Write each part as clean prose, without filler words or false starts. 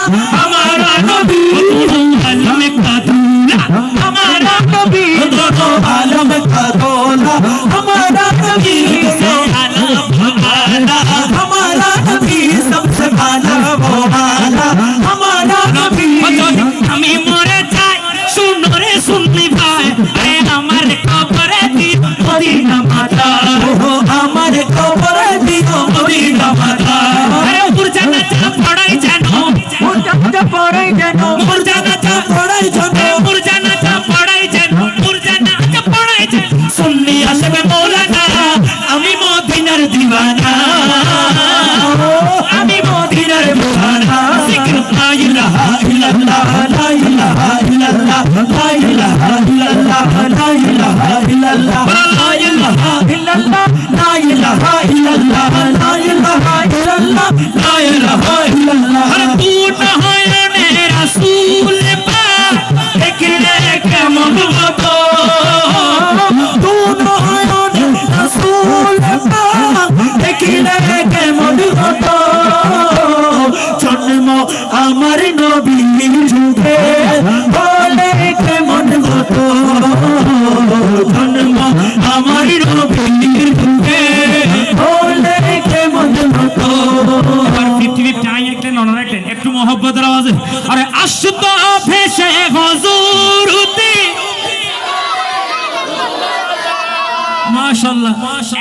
हमारा नबी आलम का दूल्हा हमारा नबी दोनों आलम का दूल्हा हमारा नबी से आला हमारा नबी सबसे आला वो आला हमारा नबी हमें मोरे जाए सुनो रे सुननी भाई अरे हमारे कब्र दी मदीना माता हमारे कब्र दी मदीना माता अरे मुरजाना चा पढ़ाई जानो मुरजाना पढ़ाई जानो मुरजाना चा पढ़ाई जानो मुरजाना चा पढ़ाई जानो मुरजाना चा पढ़ाई जानो सुन्नी आशिक मौलाना আমি মদিনার দিওয়ানা আমি মদিনার দিওয়ানা জিকির লা ইলাহা ইল্লাল্লাহ লা ইলাহা ইল্লাল্লাহ লা ইলাহা ইল্লাল্লাহ লা ইলাহা ইল্লাল্লাহ লা ইলাহা ইল্লাল্লাহ লা ইলাহা ইল্লাল্লাহ লা ইলাহা ইল্লাল্লাহ লা ইলাহা ইল্লাল্লাহ হর তু নয়নে রাসূল পাক দেখলে কেমন হতো তু নয়নে রাসূল পাক দেখলে কেমন হতো জন্ম আমার নবীর যুগে বলে কেমন হতো জন্ম আমার নবীর যুগে বলে কেমন হতো পৃথিবীর টাই একটা নন রাখেন একটু মহব্বতের আওয়াজে আরে আশুত ভেসে হুজুর হতে মাশাআল্লাহ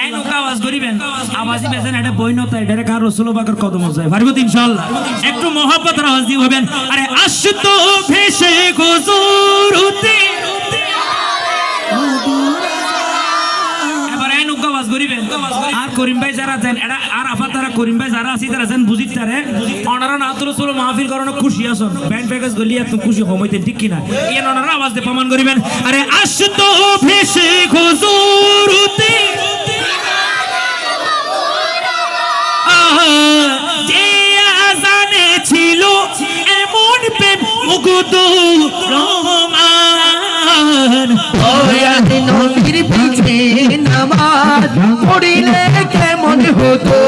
এনো আওয়াজ করিবেন আওয়াজই বেজেন এটা বইনতা এটা কার রাসূল পাকের কদম যায় পারবো ইনশাআল্লাহ একটু মহব্বতের আওয়াজ দিয়ে হবেন আরে আশুত ভেসে হুজুর হতে এবার এনো আওয়াজ করিবেন আর করিম ভাই যারা দেন এটা আর আফা তারা করিম ভাই যারা আছে তারা দেন বুঝিতারে ওনারা না তো রাসূল মাহফিল করানো খুশি আছেন ব্যান্ড প্যাকেজ গলি এত খুশি হইতে ঠিক কিনা এই ওনারা আওয়াজ দিয়ে প্রমাণ করিবেন আরে আশুত ভেসে হুজুর হতে যে আজানে ছিল এমন প্রেম মুগ্ধ রহমান ওয়াজ নবীর পিছে নামাজ পড়িলে কেমন হতো